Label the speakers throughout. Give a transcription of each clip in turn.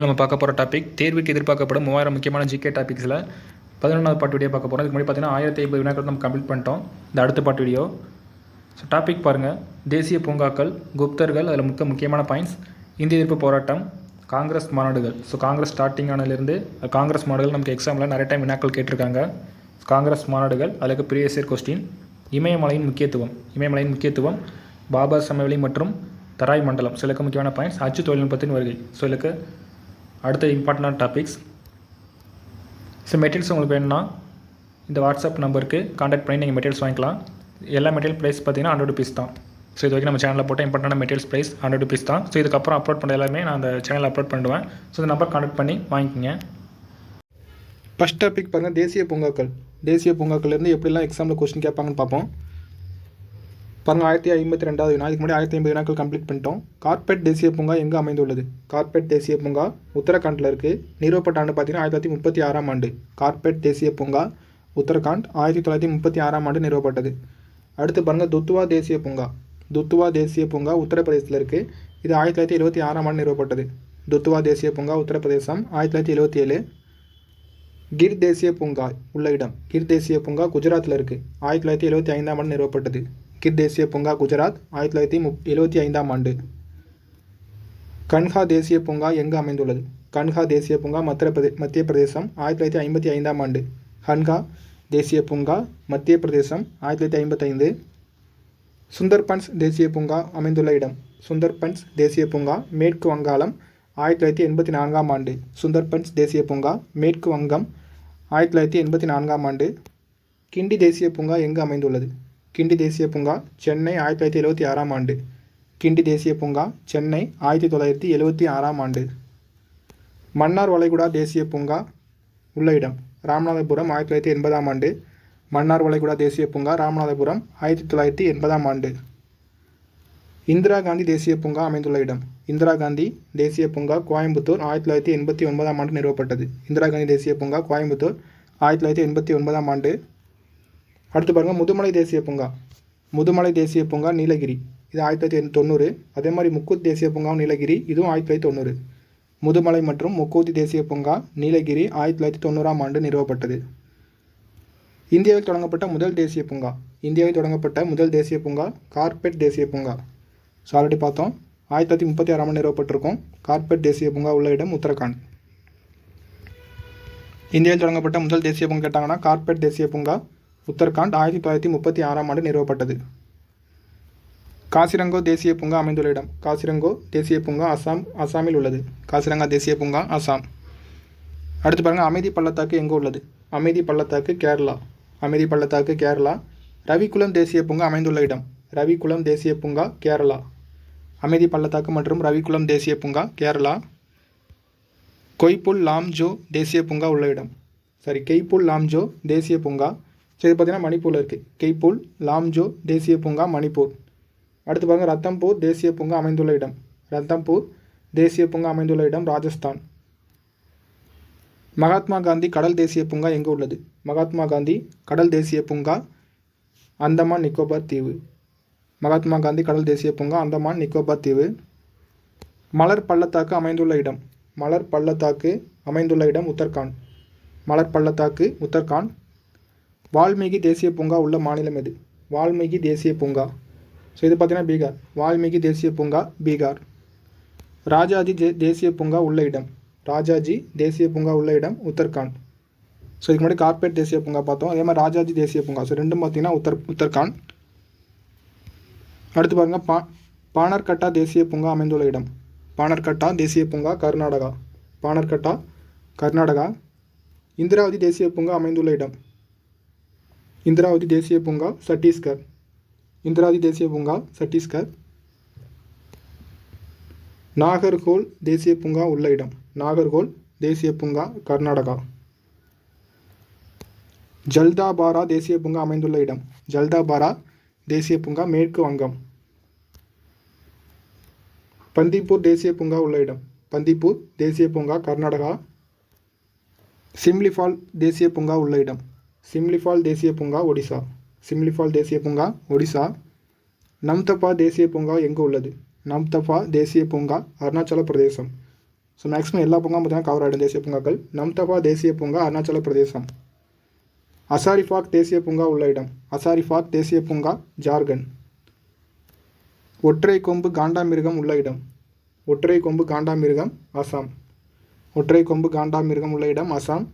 Speaker 1: நம்ம பார்க்க போகிற டாபிக் தேர்வுக்கு எதிர்பார்க்கப்படும் 3000 முக்கியமான ஜிகே டாபிக்ஸில் 11வது பார்ட் வீடியோ பார்க்க போகிறோம். இதுக்கு முன்னாடி பார்த்தீங்கன்னா 1050 வினாக்கள் நம்ம கம்ப்ளீட் பண்ணிட்டோம். இந்த அடுத்த பார்ட் வீடியோ. ஸோ டாபிக் பாருங்கள், தேசிய பூங்காக்கள், குப்தர்கள், அதில் முக்கியமான பாயிண்ட்ஸ், இந்திய எதிர்ப்பு போராட்டம், காங்கிரஸ் மாநாடுகள். ஸோ காங்கிரஸ் ஸ்டார்டிங் ஆனதுலேருந்து காங்கிரஸ் மாநாடுகள் நமக்கு எக்ஸாமில் நிறைய டைம் வினாக்கள் கேட்டிருக்காங்க. காங்கிரஸ் மாநாடுகள், அதுக்கு ப்ரீவியஸ் இயர் கொஸ்டின். இமயமலையின் முக்கியத்துவம், பாபர் சமவெளி மற்றும் தராய் மண்டலம். சிலக்கு முக்கியமான பாயிண்ட்ஸ், அச்சு தொழில்நுட்பத்தின் வருகை. ஸோ இதுக்கு அடுத்த இம்பார்ட்டண்டான டாபிக்ஸ். ஸோ மெட்டீரியல்ஸ் உங்களுக்கு வேணும்னா இந்த வாட்ஸ்அப் நம்பருக்கு கான்டாக்ட் பண்ணி நீங்கள் மெட்டீரியல்ஸ் வாங்கிக்கலாம். எல்லா மெட்டீரியல் ப்ரைஸ் பார்த்தீங்கன்னா 100 rupees தான். ஸோ இது வரைக்கும் நம்ம சேனலில் போட்ட இம்பார்ட்டண்டான மெட்டீரியல்ஸ் ப்ரைஸ் 100 rupees தான். ஸோ இதுக்கப்புறம் அப்லோட் பண்ண எல்லாமே நான் அந்த சேனலில் அப்லோட் பண்ணுவேன். ஸோ இந்த நம்பர் கான்டாக்ட் பண்ணி வாங்கிக்கோங்க. ஃபஸ்ட் டாபிக் பாருங்கள், தேசிய பூங்காக்கள்லேருந்து எப்படிலாம் எக்ஸாமில் கொஸ்டின் கேட்பாங்கன்னு பார்ப்போம். பாருங்கள், 1052வது வினா. இதுக்கு முன்னாடி 1050 வினாக்கள் கம்ப்ளீட் பண்ணிட்டோம். கார்பெட் தேசிய பூங்கா எங்கே அமைந்துள்ளது? கார்பெட் தேசிய பூங்கா உத்தரகாண்டில் இருக்குது. நிறுவப்பட்ட ஆண்டு பார்த்தீங்கன்னா 1936ஆம் ஆண்டு. கார்பெட் தேசிய பூங்கா உத்தரகாண்ட் 1936ஆம் ஆண்டு நிறுவப்பட்டது. அடுத்து பாருங்கள், துத்வா தேசிய பூங்கா உத்தரப்பிரதேசத்தில் இருக்குது. இது 1976ஆம் ஆண்டு நிறுவப்பட்டது. துத்வா தேசிய பூங்கா உத்தரப்பிரதேசம் 1977. கிர் தேசிய பூங்கா உள்ள இடம். கிர் தேசிய பூங்கா குஜராத்தில் இருக்குது. 1975ஆம் ஆண்டு நிறுவப்பட்டது. கிர் தேசிய பூங்கா குஜராத் 1975ஆம் ஆண்டு. கன்ஹா தேசிய பூங்கா எங்கு அமைந்துள்ளது? கன்ஹா தேசிய பூங்கா மத்திய பிரதேசம் 1955ஆம் ஆண்டு. கன்ஹா தேசிய பூங்கா மத்திய பிரதேசம் 1955. சுந்தர்பன்ஸ் தேசிய பூங்கா அமைந்துள்ள இடம். சுந்தர்பன்ஸ் தேசிய பூங்கா மேற்கு வங்காளம் 1984ஆம் ஆண்டு. சுந்தர்பன்ஸ் தேசிய பூங்கா மேற்கு வங்கம் 1984ஆம் ஆண்டு. கிண்டி தேசிய பூங்கா எங்கு அமைந்துள்ளது? கிண்டி தேசிய பூங்கா சென்னை 1976ஆம் ஆண்டு. கிண்டி தேசிய பூங்கா சென்னை 1976ஆம் ஆண்டு. மன்னார் வளைகுடா தேசிய பூங்கா உள்ள இடம். ராமநாதபுரம் 1980ஆம் ஆண்டு. மன்னார் வளைகுடா தேசிய பூங்கா ராமநாதபுரம் 1980ஆம் ஆண்டு. இந்திரா காந்தி தேசிய பூங்கா அமைந்துள்ள இடம். இந்திரா காந்தி தேசிய பூங்கா கோயம்புத்தூர் 1989ஆம் ஆண்டு நிறுவப்பட்டது. இந்திரா காந்தி தேசிய பூங்கா கோயம்புத்தூர் 1989ஆம் ஆண்டு. அடுத்து பாருங்கள், முதுமலை தேசிய பூங்கா நீலகிரி. இது 1990. அதே மாதிரி முக்கூத் தேசிய பூங்காவும் நீலகிரி, இதுவும் 1990. முதுமலை மற்றும் முக்கூத்தி தேசிய பூங்கா நீலகிரி 1990ஆம் ஆண்டு நிறுவப்பட்டது. இந்தியாவில் தொடங்கப்பட்ட முதல் தேசிய பூங்கா கார்பெட் தேசிய பூங்கா. ஸோ ஆல்ரெடி பார்த்தோம், 1936ஆம் ஆண்டு நிறுவப்பட்டிருக்கும். கார்பெட் தேசிய பூங்கா உள்ள இடம் உத்தரகாண்ட். இந்தியாவில் தொடங்கப்பட்ட முதல் தேசிய பூங்கா கேட்டாங்கன்னா கார்பெட் தேசிய பூங்கா உத்தரகாண்ட் 1936ஆம் ஆண்டு நிறுவப்பட்டது. காசிரங்கோ தேசிய பூங்கா அமைந்துள்ள இடம். காசிரங்கோ தேசிய பூங்கா அசாமில் உள்ளது. காசிரங்கா தேசிய பூங்கா அசாம். அடுத்து பாருங்கள், அமைதி பள்ளத்தாக்கு எங்கே உள்ளது? அமைதி பள்ளத்தாக்கு கேரளா. ரவிக்குளம் தேசிய பூங்கா அமைந்துள்ள இடம். ரவிக்குளம் தேசிய பூங்கா கேரளா. அமைதி பள்ளத்தாக்கு மற்றும் ரவிக்குளம் தேசிய பூங்கா கேரளா. கெய்புல் லாம்ஜோ தேசிய பூங்கா உள்ள இடம். கெய்புல் லாம்ஜோ தேசிய பூங்கா. ஸோ இது பார்த்தீங்கன்னா மணிப்பூரில் இருக்குது. கெய்புல் லாம்ஜோ தேசிய பூங்கா மணிப்பூர். அடுத்து பாருங்கள், ரத்தம்பூர் தேசிய பூங்கா அமைந்துள்ள இடம். ரத்தம்பூர் தேசிய பூங்கா அமைந்துள்ள இடம் ராஜஸ்தான். மகாத்மா காந்தி கடல் தேசிய பூங்கா எங்கே உள்ளது? மகாத்மா காந்தி கடல் தேசிய பூங்கா அந்தமான் நிக்கோபார் தீவு. மகாத்மா காந்தி கடல் தேசிய பூங்கா அந்தமான் நிக்கோபார் தீவு. மலர் பள்ளத்தாக்கு அமைந்துள்ள இடம் உத்தரகாண்ட். மலர் பள்ளத்தாக்கு உத்தரகாண்ட். வால்மீகி தேசிய பூங்கா உள்ள மாநிலம் எது? வால்மீகி தேசிய பூங்கா. ஸோ இது பார்த்தீங்கன்னா பீகார். வால்மீகி தேசிய பூங்கா பீகார். ராஜாஜி தேசிய பூங்கா உள்ள இடம். ராஜாஜி தேசிய பூங்கா உள்ள இடம் உத்தரகாண்ட். ஸோ இதுக்கு முன்னாடி கார்பெட் தேசிய பூங்கா பார்த்தோம். அதே மாதிரி ராஜாஜி தேசிய பூங்கா. ஸோ ரெண்டும் பார்த்தீங்கன்னா உத்தரகாண்ட். அடுத்து பாருங்கள், பானர்கட்டா தேசிய பூங்கா அமைந்துள்ள இடம். பானர்கட்டா தேசிய பூங்கா கர்நாடகா. இந்திராவதி தேசிய பூங்கா அமைந்துள்ள இடம். இந்திராவதி தேசிய பூங்கா சத்தீஸ்கர். நாகர்கோல் தேசிய பூங்கா உள்ள இடம். நாகர்கோல் தேசிய பூங்கா கர்நாடகா. ஜல்தாபாரா தேசிய பூங்கா அமைந்துள்ள இடம். ஜல்தாபாரா தேசிய பூங்கா மேற்கு வங்கம். பந்திப்பூர் தேசிய பூங்கா உள்ள இடம். பந்திப்பூர் தேசிய பூங்கா கர்நாடகா. சிம்லிபால் தேசிய பூங்கா உள்ள இடம். சிம்லிபால் தேசிய பூங்கா ஒடிசா. நம்தபா தேசிய பூங்கா எங்கு உள்ளது? நம்தபா தேசிய பூங்கா அருணாச்சல பிரதேசம்.
Speaker 2: ஸோ மேக்ஸிமம் எல்லா பூங்காவும் பார்த்தீங்கன்னா கவர் ஆகிடும் தேசிய பூங்காக்கள். நம்தபா தேசிய பூங்கா அருணாச்சல பிரதேசம். அசாரிஃபாக் தேசிய பூங்கா உள்ள இடம். அசாரிஃபாக் தேசிய பூங்கா ஜார்க்கண்ட். ஒற்றை கொம்பு காண்டாமிருகம் உள்ள இடம். ஒற்றை கொம்பு காண்டாமிருகம் அசாம். ஒற்றை கொம்பு காண்டாமிருகம் உள்ள இடம் அசாம்.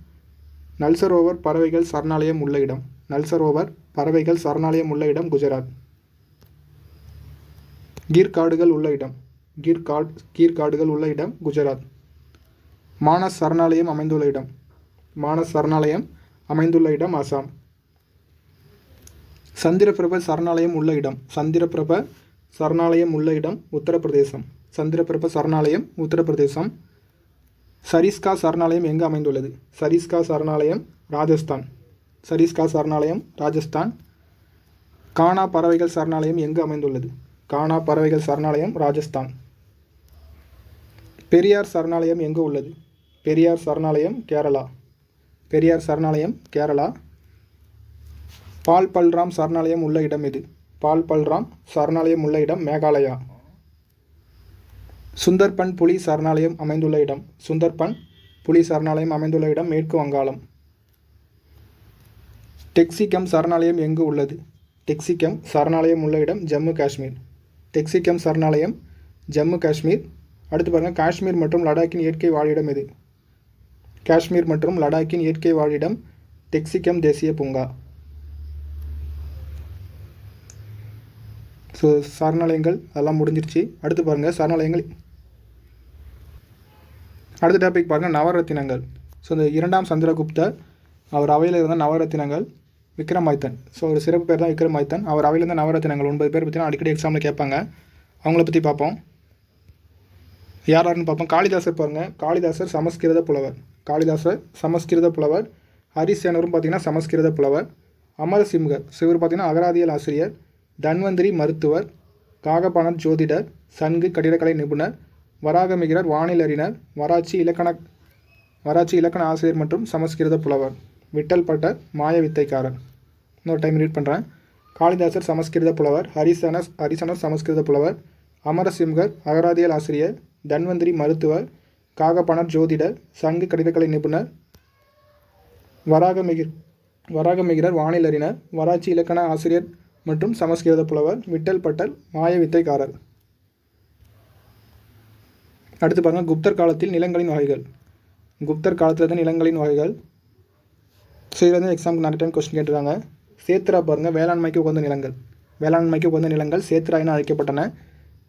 Speaker 2: நல்சரோவர் பறவைகள் சரணாலயம் உள்ள இடம். நல்சரோவர் பறவைகள் சரணாலயம் உள்ள இடம் குஜராத். கீர் காடுகள் உள்ள இடம். கீர் காடுகள் உள்ள இடம் குஜராத். மானஸ் சரணாலயம் அமைந்துள்ள இடம். மானஸ் சரணாலயம் அமைந்துள்ள இடம் அசாம். சந்திரபிரப சரணாலயம் உள்ள இடம். சந்திரபிரப சரணாலயம் உள்ள இடம் உத்தரப்பிரதேசம். சந்திரபிரப சரணாலயம் உத்தரப்பிரதேசம். சரிஸ்கா சரணாலயம் எங்கு அமைந்துள்ளது? சரிஸ்கா சரணாலயம் ராஜஸ்தான். சரிஸ்கா சரணாலயம் ராஜஸ்தான். கானா பறவைகள் சரணாலயம் எங்கு அமைந்துள்ளது? கானா பறவைகள் சரணாலயம் ராஜஸ்தான். பெரியார் சரணாலயம் எங்கு உள்ளது? பெரியார் சரணாலயம் கேரளா. பெரியார் சரணாலயம் கேரளா. பால் பல்ராம் சரணாலயம் உள்ள இடம் எது? பால் பல்ராம் சரணாலயம் உள்ள இடம் மேகாலயா. சுந்தர்பன் புலி சரணாலயம் அமைந்துள்ள இடம். சுந்தர்பன் புலி சரணாலயம் அமைந்துள்ள இடம் மேற்கு வங்காளம். டெக்சிகம் சரணாலயம் எங்கு உள்ளது? டெக்சிகம் சரணாலயம் உள்ள இடம் ஜம்மு காஷ்மீர். டெக்சிகம் சரணாலயம் ஜம்மு காஷ்மீர். அடுத்து பாருங்கள், காஷ்மீர் மற்றும் லடாக்கின் இயற்கை வாழிடம் எது? காஷ்மீர் மற்றும் லடாக்கின் இயற்கை வாழிடம் டெக்சிகம் தேசிய பூங்கா. ஸோ சரணாலயங்கள் அதெல்லாம் முடிஞ்சிருச்சு. அடுத்து பாருங்கள் சரணாலயங்கள். அடுத்த டாபிக் பாருங்கள் நவரத்தினங்கள். ஸோ இந்த 2ஆம் சந்திரகுப்தர் அவர் அவையில் இருந்த நவரத்தினங்கள் விக்ரமாதித்தன். ஸோ ஒரு சிறப்பு பேர் தான் விக்ரமாதித்தன். அவர் அவையில் இருந்த நவரத்தினங்கள் 9 பேர் பார்த்தீங்கன்னா அடிக்கடி எக்ஸாமில் கேட்பாங்க. அவங்கள பற்றி பார்ப்போம். யாருன்னு பார்ப்போம். காளிதாசர் பாருங்கள். காளிதாசர் சமஸ்கிருத புலவர். காளிதாசர் சமஸ்கிருத புலவர். ஹரிசேனரும் பார்த்தீங்கன்னா சமஸ்கிருத புலவர். அமரசிம்ஹர் சிவர் பார்த்தீங்கன்னா அகராதியல் ஆசிரியர். தன்வந்திரி மருத்துவர். காகபாணர் ஜோதிடர். சங்கு கட்டிடக்கலை நிபுணர். வராகமிகிரர் வானில் அறிஞர். வராச்சி இலக்கண ஆசிரியர் மற்றும் சமஸ்கிருத புலவர். விட்டல் பட்டர் மாய வித்தைக்காரர். இன்னொரு டைம் ரீட் பண்ணுறேன். காளிதாசர் சமஸ்கிருத புலவர். ஹரிசனர் சமஸ்கிருத புலவர். அமரசிம்ஹர் அகராதியல் ஆசிரியர். தன்வந்திரி மருத்துவர். காகபாணர் ஜோதிடர். சங்கு கட்டிடக்கலை நிபுணர். வராகமிகிரர் வானில் அறிஞர். வராச்சி இலக்கண ஆசிரியர் மற்றும் சமஸ்கிருத புலவர். விட்டல் பட்டல் மாய வித்தைக்காரர். அடுத்து பாருங்கள் குப்தர் காலத்தில் நிலங்களின் வகைகள். குப்தர் காலத்தில் தான் நிலங்களின் வகைகள். ஸோ இதில் வந்து எக்ஸாமுக்கு நிறைய டைம் கொஸ்டின் கேட்டுருக்காங்க. சேத்ரா பாருங்கள் வேளாண்மைக்கு உகந்த நிலங்கள். வேளாண்மைக்கு உகந்த நிலங்கள் சேத்ரா என அழைக்கப்பட்டன.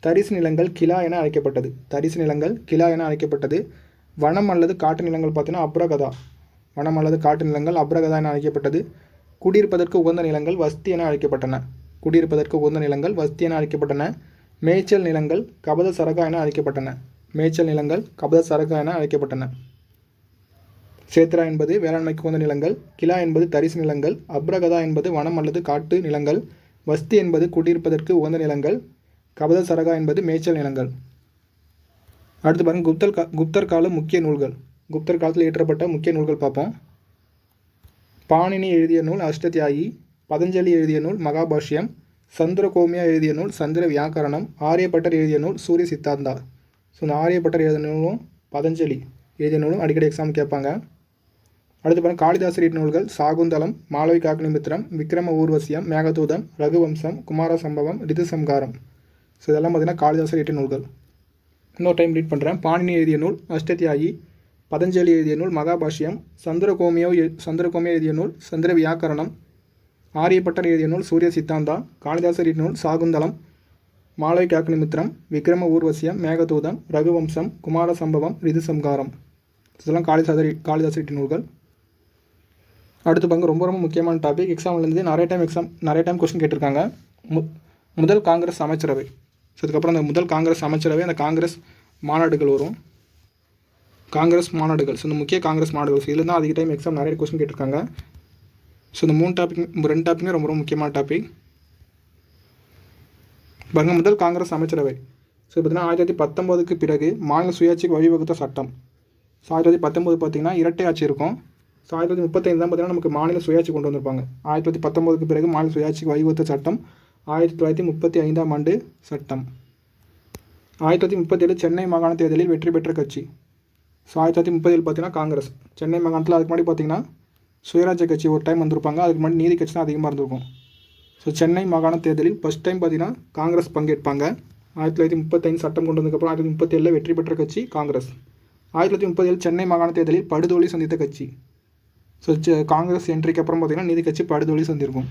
Speaker 2: தரிசு நிலங்கள் கிலா என அழைக்கப்பட்டது. தரிசு நிலங்கள் கிலா என அழைக்கப்பட்டது. வனம் அல்லது காட்டு நிலங்கள் பார்த்தீங்கன்னா அப்ரகதா. வனம் அல்லது காட்டு நிலங்கள் அப்ரகதா என அழைக்கப்பட்டது. குடியிருப்பதற்கு உகந்த நிலங்கள் வஸ்தி என அழைக்கப்பட்டன. குடியிருப்பதற்கு உகந்த நிலங்கள் வஸ்தி என அழைக்கப்பட்டன. மேய்ச்சல் நிலங்கள் கபத சரகா என அழைக்கப்பட்டன. மேய்ச்சல் நிலங்கள் கபத சரகா என அழைக்கப்பட்டன. சேத்ரா என்பது வேளாண்மைக்கு உகந்த நிலங்கள். கிலா என்பது தரிசு நிலங்கள். அப்ரகதா என்பது வனம் அல்லது காட்டு நிலங்கள். வஸ்தி என்பது குடியிருப்பதற்கு உகந்த நிலங்கள். கபத சரகா என்பது மேய்ச்சல் நிலங்கள். அடுத்து பாருங்கள் குப்தர் கால முக்கிய நூல்கள். குப்தர் காலத்தில் இயற்றப்பட்ட முக்கிய நூல்கள் பார்ப்போம். பாணினி எழுதிய நூல் அஷ்டத்யாயி. பதஞ்சலி எழுதிய நூல் மகாபாஷ்யம். சந்திரகோமியா எழுதிய நூல் சந்திர வியாக்கரணம். ஆரியப்பட்டர் எழுதிய நூல் சூரிய சித்தாந்தா. ஸோ இந்த ஆரியப்பட்டர் எழுதிய நூலும் பதஞ்சலி எழுதிய நூலும் அடிக்கடி எக்ஸாம் கேட்பாங்க. அடுத்து பாருங்கள் காளிதாசர் எழுதிய நூல்கள் சாகுந்தலம், மாளவிகாக்னிமித்திரம், விக்ரம ஊர்வசியம், மேகதூதம், ரகுவம்சம், குமார சம்பவம், ரிதுசம்காரம். ஸோ இதெல்லாம் பார்த்தீங்கன்னா காளிதாசர் எழுதிய நூல்கள். இன்னொரு டைம் ரீட் பண்ணுறேன். பாணினி எழுதிய நூல் அஷ்டத்யாயி. பதஞ்சலி எழுதிய நூல் மகாபாஷ்யம். சந்திரகோமியா எழுதிய நூல் சந்திர வியாக்கரணம். ஆரியப்பட்டர் எழுதிய நூல் சூரிய சித்தாந்தா. காளிதாசர் எழுதிய நூல் சாகுந்தலம், மாளவிகாக்னிமித்திரம், விக்ரம ஊர்வசியம், மேகதூதம், ரகுவம்சம், குமார சம்பவம், ரிதுசம்காரம். இதெல்லாம் காளிதாசர் எழுதிய நூல்கள். அடுத்து பாருங்க ரொம்ப ரொம்ப முக்கியமான டாபிக். எக்ஸாம்லேருந்து நிறைய டைம் கொஸ்டின் கேட்டிருக்காங்க. முதல் காங்கிரஸ் அமைச்சரவை. ஸோ அதுக்கப்புறம் அந்த முதல் காங்கிரஸ் அமைச்சரவை, அந்த காங்கிரஸ் மாநாடுகள் வரும். காங்கிரஸ் மாநாடுகள். ஸோ இந்த முக்கிய காங்கிரஸ் மாநாடுகள். ஸோ இதில் தான் அதிக டைம் எக்ஸாம் நிறைய கொஸ்டின் கேட்டிருக்காங்க. ஸோ இந்த 2 டாப்பிக்குமே ரொம்ப ரொம்ப முக்கியமான டாபிக். பாருங்கள் முதல் காங்கிரஸ் அமைச்சரவை. ஸோ பார்த்தீங்கன்னா 1919க்கு பிறகு மாநில சுயாட்சிக்கு வழிவகுத்த சட்டம். ஸோ 1919 பார்த்தீங்கன்னா இரட்டை ஆட்சி இருக்கும். ஸோ 1935 தான் பார்த்தீங்கன்னா நமக்கு மாநில சுயாட்சி கொண்டு வந்திருப்பாங்க. 1919க்கு பிறகு மாநில சுயாட்சிக்கு வழிவகுத்த சட்டம் 1935ஆம் ஆண்டு சட்டம். 1937 சென்னை மாகாண தேர்தலில் வெற்றி பெற்ற கட்சி. ஸோ 1930 பார்த்தீங்கன்னா காங்கிரஸ். சென்னை மாகாணத்தில் அதுக்கு முன்னாடி பார்த்தீங்கன்னா சுயராஜ்ய கட்சி ஒரு டைம் வந்திருப்பாங்க. அதுக்கு முன்னாடி நீதி கட்சி தான் அதிகமாக இருந்திருக்கும். ஸோ சென்னை மாகாண தேர்தலில் ஃபஸ்ட் டைம் பார்த்தீங்கன்னா காங்கிரஸ் பங்கேற்பாங்க. 1935 சட்டம் கொண்டு வந்ததுக்கப்புறம் 1937 வெற்றி பெற்ற கட்சி காங்கிரஸ். 1937 சென்னை மாகாண தேர்தலில் படுதோல்வி சந்தித்த கட்சி. ஸோ காங்கிரஸ் என்ட்ரிக்கு அப்புறம் பார்த்தீங்கன்னா நீதி கட்சி படுதோல்வி சந்திருக்கும்.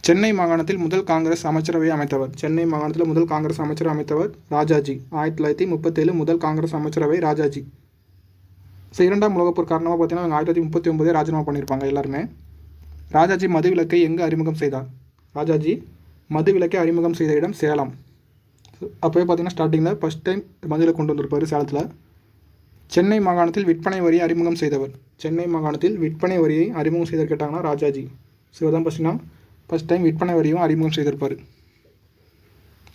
Speaker 2: சென்னை மாகாணத்தில் முதல் காங்கிரஸ் அமைச்சரவையை அமைத்தவர். சென்னை மாகாணத்தில் முதல் காங்கிரஸ் அமைச்சரவை அமைத்தவர் ராஜாஜி. 1937 முதல் காங்கிரஸ் அமைச்சரவை ராஜாஜி. ஸோ இரண்டாம் உலகப்போர் காரணமாக பார்த்தீங்கன்னா 1939 ராஜினாமா பண்ணியிருப்பாங்க எல்லாருமே. ராஜாஜி மதுவிலக்கை எங்கே அறிமுகம் செய்தார்? ராஜாஜி மதுவிலக்கை அறிமுகம் செய்த இடம் சேலம். அப்போயே பார்த்தீங்கன்னா ஸ்டார்டிங்கில் ஃபஸ்ட் டைம் மதுவில் கொண்டு வந்திருப்பார் சேலத்தில். சென்னை மாகாணத்தில் விற்பனை வரியை அறிமுகம் செய்தவர். சென்னை மாகாணத்தில் விற்பனை வரியை அறிமுகம் செய்தவர் கேட்டாங்கன்னா ராஜாஜி. ஸோ இதான் ஃபஸ்ட் டைம் விற்பனை வரியும் அறிமுகம் செய்திருப்பார்.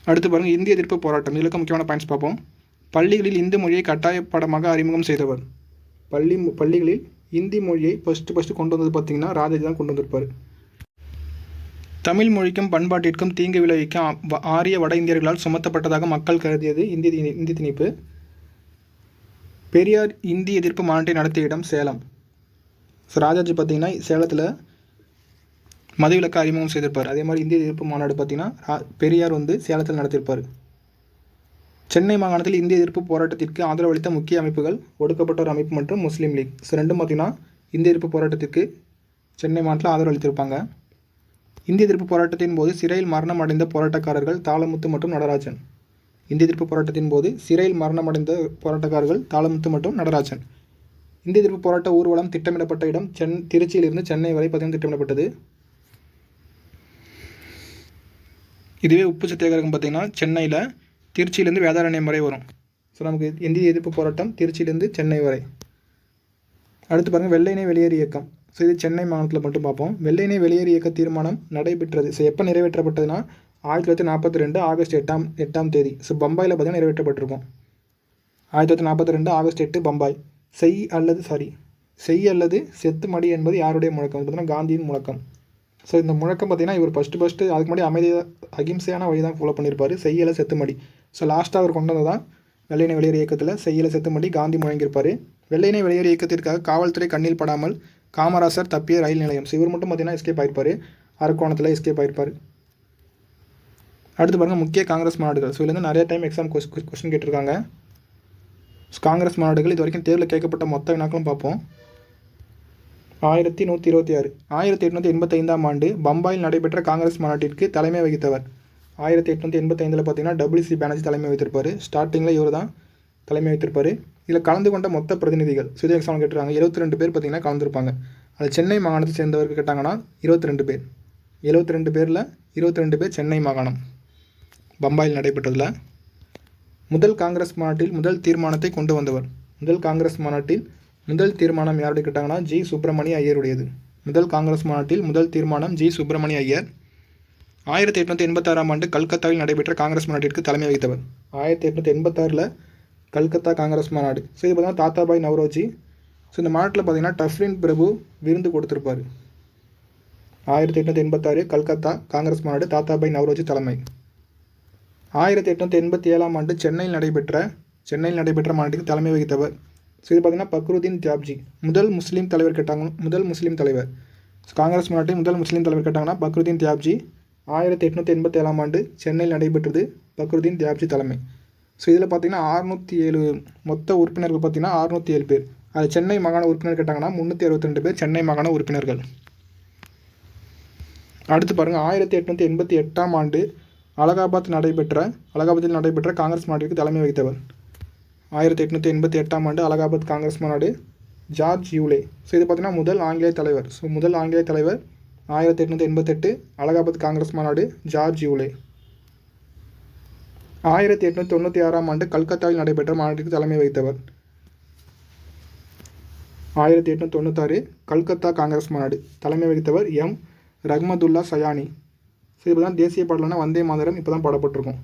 Speaker 2: அடுத்து பாருங்கள், இந்திய எதிர்ப்பு போராட்டம். இதில் முக்கியமான பாயிண்ட்ஸ் பார்ப்போம். பள்ளிகளில் இந்தி மொழியை கட்டாய பாடமாக அறிமுகம் செய்தவர். பள்ளிகளில் இந்தி மொழியை ஃபஸ்ட்டு கொண்டு வந்தது பார்த்திங்கன்னா ராஜாஜி தான் கொண்டு வந்திருப்பார். தமிழ் மொழிக்கும் பண்பாட்டிற்கும் தீங்கு விளைவிக்க ஆரிய வட இந்தியர்களால் சுமத்தப்பட்டதாக மக்கள் கருதியது இந்தி திணிப்பு. பெரியார் இந்தி எதிர்ப்பு மாநாட்டை நடத்திய இடம் சேலம். ஸோ ராஜாஜி பார்த்திங்கன்னா சேலத்தில் மதுவிலக்கு அறிமுகம் செய்திருப்பார். அதே மாதிரி இந்திய எதிர்ப்பு மாநாடு பார்த்திங்கன்னா பெரியார் சேலத்தில் நடத்தியிருப்பார். சென்னை மாகாணத்தில் இந்திய எதிர்ப்பு போராட்டத்திற்கு ஆதரவளித்த முக்கிய அமைப்புகள் ஒடுக்கப்பட்டோர் அமைப்பு மற்றும் முஸ்லீம் லீக். ஸோ ரெண்டும் பார்த்திங்கன்னா இந்திய எதிர்ப்பு போராட்டத்திற்கு சென்னை மாநிலத்தில் ஆதரவளித்திருப்பாங்க. இந்திய எதிர்ப்பு போராட்டத்தின் போது சிறையில் மரணம் அடைந்த போராட்டக்காரர்கள் தாளமுத்து மற்றும் நடராஜன். இந்திய எதிர்ப்பு போராட்டத்தின் போது சிறையில் மரணமடைந்த போராட்டக்காரர்கள் தாளமுத்து மற்றும் நடராஜன். இந்திய எதிர்ப்பு போராட்ட ஊர்வலம் திட்டமிடப்பட்ட இடம் திருச்சியிலிருந்து சென்னை வரை பார்த்தீங்கன்னா திட்டமிடப்பட்டது. இதுவே உப்பு சத்தியாகிரகம் பார்த்திங்கன்னா சென்னையில் திருச்சியிலேருந்து வேதாரண்யம் வரை வரும். ஸோ நமக்கு இந்திய எதிர்ப்பு போராட்டம் திருச்சியிலேருந்து சென்னை வரை. அடுத்து பாருங்கள், வெள்ளையனே வெளியேறு இயக்கம். ஸோ இது சென்னை மாநிலத்தில் மட்டும் பார்ப்போம். வெள்ளையனே வெளியேறு இயக்க தீர்மானம் நடைபெற்றது. ஸோ எப்போ நிறைவேற்றப்பட்டதுன்னா 1942 ஆகஸ்ட் 8ஆம் தேதி. ஸோ பம்பாயில் பார்த்தீங்கன்னா நிறைவேற்றப்பட்டிருக்கும். 1942 ஆகஸ்ட் 8 பம்பாய். செய் அல்லது செத்து மடி என்பது யாருடைய முழக்கம்? பார்த்தீங்கன்னா காந்தியின் முழக்கம். ஸோ இந்த முழக்கம் பார்த்தீங்கன்னா இவர் ஃபஸ்ட்டு அதுக்கு முன்னாடி அகிம்சையான வழி தான் ஃபாலோ பண்ணியிருப்பார். செய்யலை செத்துமடி. ஸோ லாஸ்ட்டாக அவர் கொண்டு வந்தது தான் வெள்ளையனே வெளியேறு இயக்கத்தில் செய்யலை செத்துமடி காந்தி முழங்கியிருப்பார். வெள்ளையனே வெளியேறு இயக்கத்திற்காக காவல்துறை கண்ணில் படாமல் காமராசர் தப்பிய ரயில் நிலையம். ஸோ இவர் மட்டும் பார்த்தீங்கன்னா எஸ்கேப் ஆகிருப்பார். அரக்கோணத்தில் எஸ்கேப் ஆகிருப்பார். அடுத்து பாருங்கள், முக்கிய காங்கிரஸ் மாநாடுகள். ஸோ இதுலேருந்து நிறைய டைம் எக்ஸாம் கொஸ்டின் கேட்டிருக்காங்க. காங்கிரஸ் மாநாடுகள் இது வரைக்கும் தேர்வில் கேட்கப்பட்ட மொத்த வினாக்களும் பார்ப்போம். 1126. 1885ஆம் ஆண்டு பம்பாயில் நடைபெற்ற காங்கிரஸ் மாநாட்டிற்கு தலைமை வகித்தவர். 1885 பார்த்தீங்கன்னா WC பானர்ஜி தலைமை வைத்திருப்பார். ஸ்டார்டிங்கில் இவர் தான் தலைமை வைத்திருப்பார். இதில் கலந்து கொண்ட மொத்த பிரதிநிதிகள் சுய எக்ஸாம் கேட்டுருக்காங்க. 72 பேர் பார்த்தீங்கன்னா கலந்துருப்பாங்க. அது சென்னை மாகாணத்தை சேர்ந்தவருக்கு கேட்டாங்கன்னா 22 பேர். 72 பேரில் 22 பேர் சென்னை மாகாணம். பம்பாயில் நடைபெற்றதில் முதல் காங்கிரஸ் மாநாட்டில் முதல் தீர்மானத்தை கொண்டு வந்தவர். முதல் காங்கிரஸ் மாநாட்டில் முதல் தீர்மானம் யாருடைய கேட்டாங்கன்னா ஜி சுப்பிரமணிய ஐயருடையது. முதல் காங்கிரஸ் மாநாட்டில் முதல் தீர்மானம் ஜி சுப்பிரமணிய ஐயர். 1886ஆம் ஆண்டு கல்கத்தாவில் நடைபெற்ற காங்கிரஸ் மாநாட்டிற்கு தலைமை வகித்தவர். 1886 கல்கத்தா காங்கிரஸ் மாநாடு. ஸோ இது பார்த்தீங்கன்னா தாத்தாபாய் நவ்ரோஜி. ஸோ இந்த மாநாட்டில் பார்த்தீங்கன்னா டஃப்ரின் பிரபு விருந்து கொடுத்துருப்பார். 1886 கல்கத்தா காங்கிரஸ் மாநாடு, தாத்தாபாய் நவ்ரோஜி தலைமை. 1887ஆம் ஆண்டு சென்னையில் நடைபெற்ற மாநாட்டுக்கு தலைமை வகித்தவர். ஸோ இது பார்த்தீங்கன்னா பக்ருதீன் தியாப்ஜி. முதல் முஸ்லீம் தலைவர் கேட்டாங்க. முதல் முஸ்லீம் தலைவர் காங்கிரஸ் மாநாட்டில் முதல் முஸ்லீம் தலைவர் கேட்டாங்கன்னா பக்ருதீன் தியாப்ஜி. 1887ஆம் ஆண்டு சென்னையில் நடைபெற்றது. பக்ருதீன் தியாப்ஜி தலைமை. ஸோ இதில் பார்த்தீங்கன்னா 607 மொத்த உறுப்பினர்கள் பார்த்தீங்கன்னா 607 பேர். அது சென்னை மாகாண உறுப்பினர் கேட்டாங்கன்னா 362 பேர் சென்னை மாகாண உறுப்பினர்கள். அடுத்து பாருங்கள், 1888ஆம் ஆண்டு அலகாபாத்தில் நடைபெற்ற காங்கிரஸ் மாநாட்டிற்கு தலைமை வகித்தவர். 1888ஆம் ஆண்டு அலகாபாத் காங்கிரஸ் மாநாடு, ஜார்ஜ் யூலே. ஸோ இது பார்த்தீங்கன்னா முதல் ஆங்கிலேய தலைவர். ஸோ முதல் ஆங்கிலேய தலைவர் 1888 அலகாபாத் காங்கிரஸ் மாநாடு, ஜார்ஜ் யூலே. 1896ஆம் ஆண்டு கல்கத்தாவில் நடைபெற்ற மாநாட்டிற்கு தலைமை வகித்தவர். 1896 கல்கத்தா காங்கிரஸ் மாநாடு தலைமை வகித்தவர் எம். ரஹ்மதுல்லா சயானி. ஸோ இப்போ தான் தேசிய பாடலான வந்தே மாதரம் இப்போ தான் பாடப்பட்டிருக்கும்.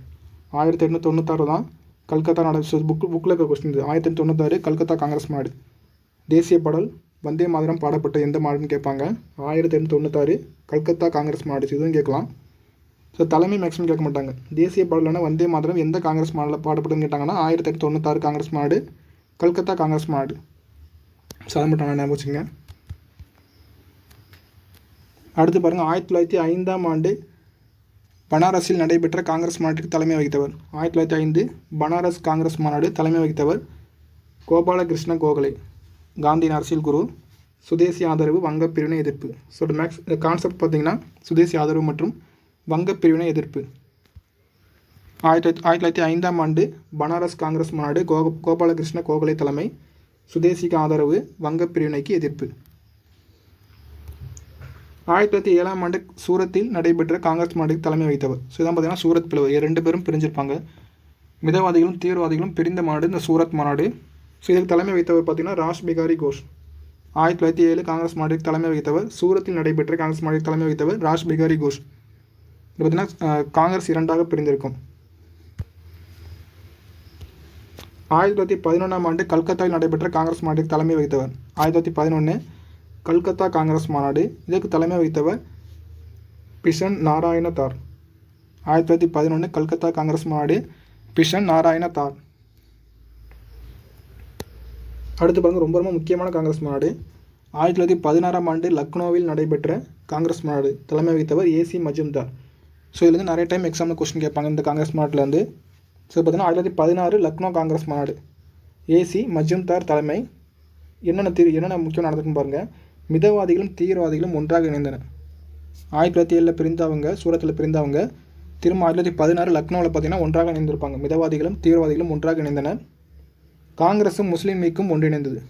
Speaker 2: 1896 தான் கல்கத்தா நாடு. புக்கில் இருக்க கொஸ்டின் இது. 1896 கல்கத்தா காங்கிரஸ் மாநாடு. தேசிய பாடல் வந்தே மாதரம் பாடப்பட்ட எந்த மாநாடுன்னு கேட்பாங்க. 1896 கல்கத்தா காங்கிரஸ் மாநாடு இதுவும் கேட்கலாம். ஸோ தலைமை மேக்ஸிமம் கேட்க மாட்டாங்க. தேசிய பாடலான வந்தே மாதரம் எந்த காங்கிரஸ் மாநில பாடப்பட்டதுன்னு கேட்டாங்கன்னா 1896 காங்கிரஸ் மாநாடு, கல்கத்தா காங்கிரஸ் மாநாடு. ஸோ அதை மட்டும் ஞாபகம் வச்சுங்க. அடுத்து பாருங்கள், 1905 பனாரஸில் நடைபெற்ற காங்கிரஸ் மாநாட்டுக்கு தலைமை வகித்தவர். 1905 பனாரஸ் காங்கிரஸ் மாநாடு தலைமை வகித்தவர் கோபாலகிருஷ்ண கோகலே. காந்தியின் அரசியல் குரு. சுதேசி ஆதரவு, வங்க பிரிவினை எதிர்ப்பு. ஸோ இந்த கான்செப்ட் பார்த்தீங்கன்னா சுதேசி ஆதரவு மற்றும் வங்க பிரிவினை எதிர்ப்பு. 1905 பனாரஸ் காங்கிரஸ் மாநாடு, கோபாலகிருஷ்ண கோகலே தலைமை. சுதேசிக்கு ஆதரவு, வங்க பிரிவினைக்கு எதிர்ப்பு. 1907 சூரத்தில் நடைபெற்ற காங்கிரஸ் மாநாட்டுக்கு தலைமை வகித்தவர். ஸோ இதான் பார்த்தீங்கன்னா சூரத் பிளவு. 2 பேரும் பிரிஞ்சிருப்பாங்க. மிதவாதிகளும் தீவிரவாதிகளும் பிரிந்த மாநாடு இந்த சூரத் மாநாடு. ஸோ இதுக்கு தலைமை வகித்தவர் பார்த்தீங்கன்னா ராஷ் பிகாரி கோஷ். 1907 காங்கிரஸ் மாநாட்டுக்கு தலைமை வகித்தவர். சூரத்தில் நடைபெற்ற காங்கிரஸ் மாநாட்டுக்கு தலைமை வகித்தவர் ராஷ் பிகாரி கோஷ். இது பார்த்தீங்கன்னா காங்கிரஸ் 2ஆக பிரிந்திருக்கும். 1911 கல்கத்தாவில் நடைபெற்ற காங்கிரஸ் மாநாட்டுக்கு தலைமை வகித்தவர். 1911 கல்கத்தா காங்கிரஸ் மாநாடு. இதற்கு தலைமை வகித்தவர் பிஷன் நாராயண தார். 1911 கல்கத்தா காங்கிரஸ் மாநாடு, பிஷன் நாராயண தார். அடுத்து பாருங்கள், ரொம்ப ரொம்ப முக்கியமான காங்கிரஸ் மாநாடு 1916 லக்னோவில் நடைபெற்ற காங்கிரஸ் மாநாடு. தலைமை வகித்தவர் ஏசி மஜும்தார். ஸோ இதுலேருந்து நிறைய டைம் எக்ஸாமில் கொஸ்டின் கேட்பாங்க இந்த காங்கிரஸ் மாநாட்டிலேருந்து. ஸோ பார்த்தீங்கன்னா 1916 லக்னோ காங்கிரஸ் மாநாடு, ஏசி மஜும்தார் தலைமை. என்னென்ன முக்கியம் நடந்துக்குன்னு பாருங்கள். மிதவாதிகளும் தீவிரவாதிகளும் ஒன்றாக இணைந்தனர். 1907 பிரிந்தவங்க, சூரத்தில் பிரிந்தவங்க திரும்ப 1916 லக்னோவில் பார்த்தீங்கன்னா ஒன்றாக இணைந்திருப்பாங்க. மிதவாதிகளும் தீவிரவாதிகளும் ஒன்றாக இணைந்தனர். காங்கிரஸும் முஸ்லீம் லீக்கும் ஒன்றிணைந்தது.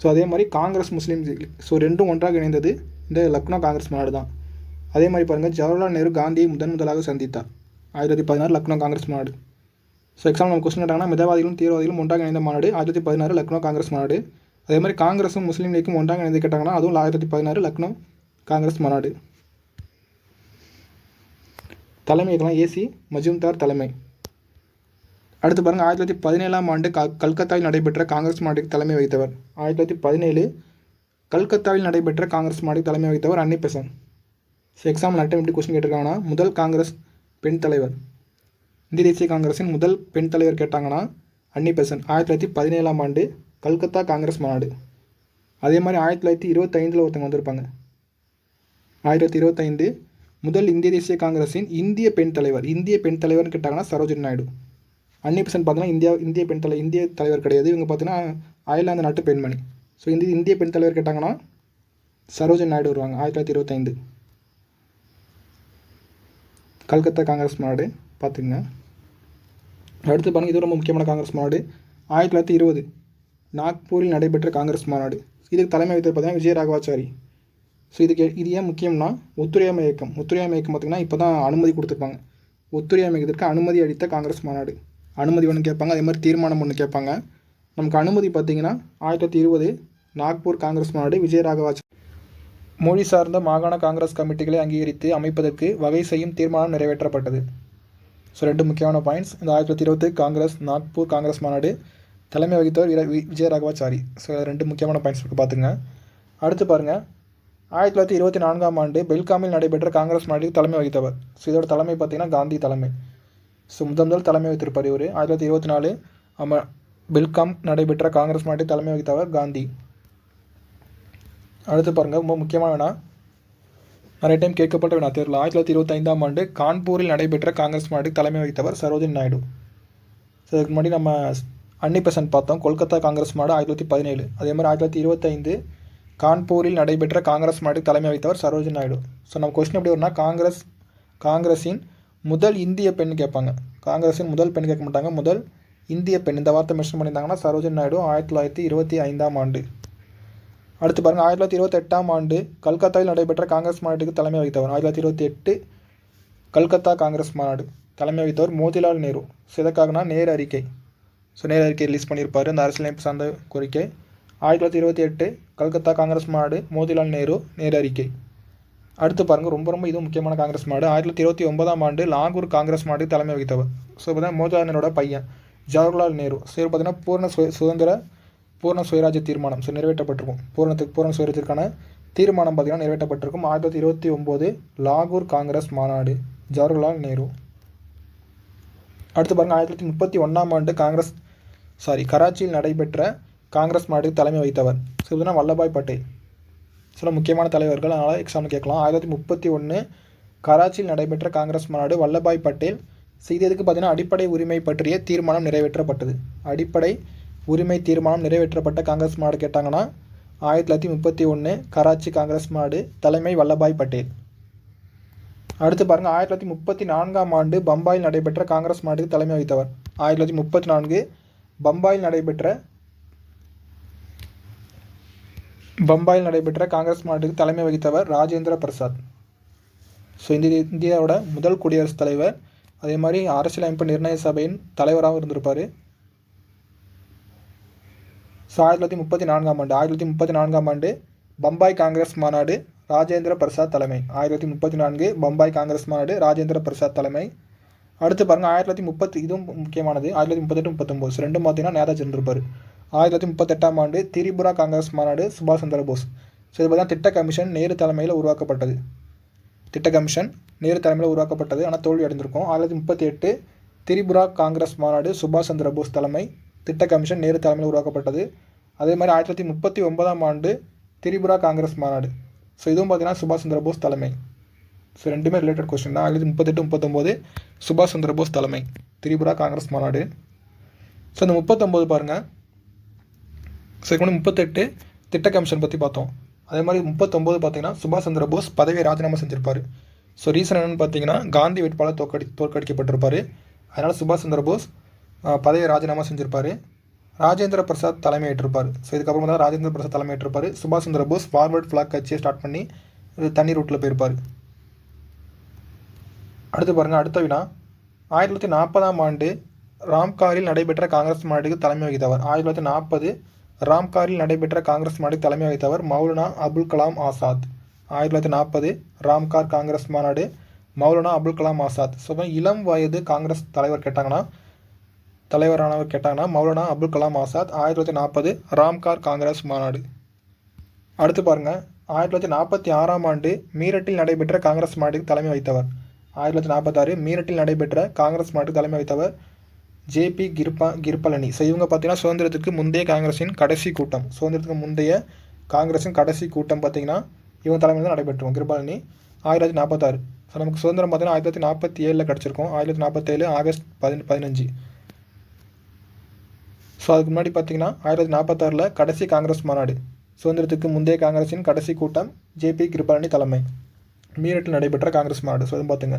Speaker 2: ஸோ அதே மாதிரி காங்கிரஸ் முஸ்லீம் லீக், ஸோ ரெண்டும் ஒன்றாக இணைந்தது இந்த லக்னோ காங்கிரஸ் மாநாடு தான். அதே மாதிரி பாருங்கள், ஜவஹர்லால் நேரு காந்தியை முதலாக சந்தித்தார். 1916 லக்னோ காங்கிரஸ் மாநாடு. ஸோ எக்ஸாம் நம்ம கொஸ்டின் கேட்டாங்கன்னா மிதவாதிகளும் தீவிரவாதிகளும் ஒன்றாக இணைந்த மாநாடு 1916 லக்னோ காங்கிரஸ் மாநாடு. அதே மாதிரி காங்கிரஸும் முஸ்லீம் லீக்கும் ஒன்றாக இணைந்து கேட்டாங்கன்னா அதுவும் 1916 லக்னோ காங்கிரஸ் மாநாடு. தலைமை இருக்கலாம் ஏசி மஜும்தார் தலைமை. அடுத்து பாருங்கள், 1917 கல்கத்தாவில் நடைபெற்ற காங்கிரஸ் மாநாட்டுக்கு தலைமை வகித்தவர். 1917 கல்கத்தாவில் நடைபெற்ற காங்கிரஸ் மாநாட்டுக்கு தலைமை வகித்தவர் அன்னி பெசன்ட். ஸோ எக்ஸாம் நட்டம் எப்படி கொஸ்டின் கேட்டிருக்காங்கன்னா, முதல் காங்கிரஸ் பெண் தலைவர், இந்திய தேசிய காங்கிரஸின் முதல் பெண் தலைவர் கேட்டாங்கன்னா அன்னி பெசன்ட். 1917 கல்கத்தா காங்கிரஸ் மாநாடு. அதே மாதிரி 1925 ஒருத்தங்க வந்திருப்பாங்க. 1925 முதல் இந்திய தேசிய காங்கிரஸின் இந்திய பெண் தலைவர்னு கேட்டாங்கன்னா சரோஜினி நாயுடு. அன்னி பெசன்ட் பார்த்தீங்கன்னா இந்திய தலைவர் கிடையாது. இவங்க பார்த்தீங்கன்னா அயர்லாந்து நாட்டு பெண்மணி. ஸோ இந்திய பெண் தலைவர் கேட்டாங்கன்னா சரோஜினி நாயுடு வருவாங்க. 1925 கல்கத்தா காங்கிரஸ் மாநாடு பார்த்துங்க. அடுத்து பாருங்கள், இது ரொம்ப முக்கியமான காங்கிரஸ் மாநாடு 1920 நாக்பூரில் நடைபெற்ற காங்கிரஸ் மாநாடு. இதுக்கு தலைமை வகித்தவர் பார்த்தீங்கன்னா விஜயராகவாச்சாரி. ஸோ இது ஏன் முக்கியம்னா ஒத்துழையாமை இயக்கம் பார்த்திங்கன்னா இப்போ தான் அனுமதி கொடுத்துருப்பாங்க. ஒத்துழையாமை இயக்கத்திற்கு அனுமதி அளித்த காங்கிரஸ் மாநாடு. அனுமதி ஒன்று கேட்பாங்க, அதே மாதிரி தீர்மானம் ஒன்று கேட்பாங்க. நமக்கு அனுமதி பார்த்திங்கன்னா 1920 நாக்பூர் காங்கிரஸ் மாநாடு. விஜயராகவாச்சாரி மொழி சார்ந்த மாகாண காங்கிரஸ் கமிட்டிகளை அங்கீகரித்து அமைப்பதற்கு வகை செய்யும் தீர்மானம் நிறைவேற்றப்பட்டது. ஸோ 2 முக்கியமான பாயிண்ட்ஸ். இந்த 1920 காங்கிரஸ் நாக்பூர் காங்கிரஸ் மாநாடு, தலைமை வகித்தவர் விஜயராகவாச்சாரி. ஸோ 2 முக்கியமான பாயிண்ட்ஸ் இருக்குது பார்த்துங்க. அடுத்து பாருங்கள், 1924 பெல்காமில் நடைபெற்ற காங்கிரஸ் மாநாட்டுக்கு தலைமை வகித்தவர். ஸோ இதோட தலைமை பார்த்திங்கன்னா காந்தி தலைமை. ஸோ முதல் தலைமை வகித்திருப்பார் இவர். 1924 பெல்காம் நடைபெற்ற காங்கிரஸ் மாநாட்டுக்கு தலைமை வகித்தவர் காந்தி. அடுத்து பாருங்கள், ரொம்ப முக்கியமான வினா, நிறைய டைம் கேட்கப்பட்ட வினா தேர்வில். 1925 கான்பூரில் நடைபெற்ற காங்கிரஸ் மாநாட்டுக்கு தலைமை வகித்தவர் சரோஜினி நாயுடு. ஸோ இதுக்கு முன்னாடி நம்ம அன்னி பெசன்ட் பார்த்தோம். கொல்கத்தா காங்கிரஸ் மாநாடு 1917. அதே மாதிரி 1925 கான்பூரில் நடைபெற்ற காங்கிரஸ் மாநாட்டுக்கு தலைமை வகித்தவர் சரோஜினி நாயுடு. ஸோ நம்ம கொஸ்டின் எப்படி வரும்னா, காங்கிரஸின் முதல் இந்திய பெண் கேட்பாங்க. காங்கிரஸின் முதல் பெண் கேட்க மாட்டாங்க, முதல் இந்திய பெண். இந்த வார்த்தை மென்ஷன் பண்ணியிருந்தாங்கன்னா சரோஜினி நாயுடு 1925. அடுத்து பாருங்கள், 1928 கல்கத்தாவில் நடைபெற்ற காங்கிரஸ் மாநாட்டுக்கு தலைமை வகித்தவர். 1928 கல்கத்தா காங்கிரஸ் மாநாடு, தலைமை வகித்தவர் மோதிலால் நேரு. ஸோ எதற்காகனா நேரு அறிக்கை. ஸோ நேரு அறிக்கை ரிலீஸ் பண்ணியிருப்பார், இந்த அரசியலமைப்பு சார்ந்த கோரிக்கை. 1928 கல்கத்தா காங்கிரஸ் மாநாடு, மோதிலால் நேரு அறிக்கை. அடுத்து பாருங்கள், ரொம்ப இது முக்கியமான காங்கிரஸ் மாநாடு 1929 லாகூர் காங்கிரஸ் மாநாட்டுக்கு தலைமை வகித்தவர். ஸோ பார்த்தீங்கன்னா மோதிலால் நேரோட பையன் ஜவஹர்லால் நேரு. ஸோ பார்த்தீங்கன்னா பூர்ண சுயராஜ்ய தீர்மானம் ஸோ நிறைவேற்றப்பட்டிருக்கும். பூர்ண சுயராஜ்யத்திற்கான தீர்மானம் பார்த்திங்கன்னா நிறைவேற்றப்பட்டிருக்கும். 1929 லாகூர் காங்கிரஸ் மாநாடு. ஜவஹர்லால் நேரு. அடுத்து பாருங்கள் 1931ஆம் ஆண்டு கராச்சியில் நடைபெற்ற காங்கிரஸ் மாநாட்டுக்கு தலைமை வகித்தவர். ஸோ இதுனா வல்லபாய் பட்டேல். சில முக்கியமான தலைவர்கள், அதனால் எக்ஸாம் கேட்கலாம். 1931 கராச்சியில் நடைபெற்ற காங்கிரஸ் மாநாடு வல்லபாய் பட்டேல். ஸோ இது எதுக்கு பார்த்தீங்கன்னா அடிப்படை உரிமை பற்றிய தீர்மானம் நிறைவேற்றப்பட்டது. அடிப்படை உரிமை தீர்மானம் நிறைவேற்றப்பட்ட காங்கிரஸ் மாநாடு கேட்டாங்கன்னா 1931 கராச்சி காங்கிரஸ் மாநாடு, தலைமை வல்லபாய் பட்டேல். அடுத்து பாருங்கள் 1934ஆம் ஆண்டு பம்பாயில் நடைபெற்ற காங்கிரஸ் மாநாட்டுக்கு தலைமை வகித்தவர். 1934 பம்பாயில் நடைபெற்ற காங்கிரஸ் மாநாட்டுக்கு தலைமை வகித்தவர் ராஜேந்திர பிரசாத். ஸோ இந்தியாவோட முதல் குடியரசுத் தலைவர், அதே மாதிரி அரசியலமைப்பு நிர்ணய சபையின் தலைவராகவும் இருந்திருப்பார். ஸோ 1934ஆம் ஆண்டு பம்பாய் காங்கிரஸ் மாநாடு, ராஜேந்திர பிரசாத் தலைமை. 1934 பம்பாய் காங்கிரஸ் மாநாடு, ராஜேந்திர பிரசாத் தலைமை. அடுத்து பாருங்கள் 1930, இதுவும் முக்கியமானது, 1938-39 ரெண்டும் பார்த்தீங்கன்னா நேதாஜி இருந்திருப்பார். 1938ஆம் ஆண்டு திரிபுரா காங்கிரஸ் மாநாடு, சுபாஷ் சந்திர போஸ். ஸோ இது பார்த்தீங்கன்னா திட்ட கமிஷன் நேரு தலைமையில் உருவாக்கப்பட்டது. ஆனால் தோல்வி அடைந்திருக்கும். 1938 திரிபுரா காங்கிரஸ் மாநாடு, சுபாஷ் சந்திர போஸ் தலைமை. திட்ட கமிஷன் நேரு தலைமையில் உருவாக்கப்பட்டது. அதே மாதிரி 1939ஆம் ஆண்டு திரிபுரா காங்கிரஸ் மாநாடு. ஸோ இதுவும் பார்த்தீங்கன்னா சுபாஷ் சந்திர போஸ் தலைமை. ஸோ ரெண்டுமே ரிலேட்டட் கொஸ்டின் தான். 1938-39 சுபாஷ் சந்திர போஸ் தலைமை, திரிபுரா காங்கிரஸ் மாநாடு. ஸோ இந்த 39 பாருங்கள். ஸோ 38 திட்ட கமிஷன் பற்றி பார்த்தோம். அதே மாதிரி 39 பார்த்தீங்கன்னா சுபாஷ் சந்திர போஸ் பதவியை ராஜினாமா செஞ்சிருப்பார். ஸோ ரீசன் என்னென்னு பார்த்தீங்கன்னா காந்தி வேட்பாளர் தோற்கடிக்கப்பட்டிருப்பார். அதனால் சுபாஷ் சந்திர போஸ் பதவியை ராஜினாமா செஞ்சிருப்பார். ராஜேந்திர பிரசாத் தலைமையேற்றிருப்பார். ஸோ இதுக்கப்புறமா தான் ராஜேந்திர பிரசாத் தலைமையேற்றிருப்பார். சுபாஷ் சந்திர போஸ் ஃபார்வர்ட் ஃப்ளாக் கட்சியை ஸ்டார்ட் பண்ணி தண்ணி ரூட்டில் போயிருப்பார். அடுத்து பாருங்கள், அடுத்த வினா 1940ஆம் ஆண்டு ராம்காரில் நடைபெற்ற காங்கிரஸ் மாநாட்டுக்கு தலைமை வகித்தவர். 1940 ராம்காரில் நடைபெற்ற காங்கிரஸ் மாநாட்டுக்கு தலைமை வகித்தவர் மௌலானா அபுல் கலாம் ஆசாத். 1940 ராம்கார் காங்கிரஸ் மாநாடு, மௌலானா அபுல் கலாம் ஆசாத். ஸோ இளம் வயது காங்கிரஸ் தலைவரானவர் கேட்டாங்கன்னா மௌலானா அபுல் கலாம் ஆசாத். 1940 ராம்கார் காங்கிரஸ் மாநாடு. அடுத்து பாருங்கள் 1946ஆம் ஆண்டு மீரட்டில் நடைபெற்ற காங்கிரஸ் மாநாட்டுக்கு தலைமை வகித்தவர். 1946 மீரட்டில் நடைபெற்ற காங்கிரஸ் மாநாட்டுக்கு தலைமை வகித்தவர் ஜேபி கிருபலனி. ஸோ இவங்க பார்த்தீங்கன்னா சுதந்திரத்துக்கு முந்தைய காங்கிரஸின் கடைசி கூட்டம் பார்த்தீங்கன்னா இவங்க தலைமையில் தான் நடைபெற்றோம். கிருபலனி 1946. ஸோ நமக்கு சுதந்திரம் பார்த்தீங்கன்னா 1947 கிடச்சிருக்கோம். 1947 ஆகஸ்ட் 15. ஸோ அதுக்கு முன்னாடி பார்த்தீங்கன்னா 1946 கடைசி காங்கிரஸ் மாநாடு, சுதந்திரத்துக்கு முந்தைய காங்கிரஸின் கடைசி கூட்டம், ஜேபி கிருபலனி தலைமை, மீரட்டில் நடைபெற்ற காங்கிரஸ் மாநாடு. ஸோ பார்த்துங்க.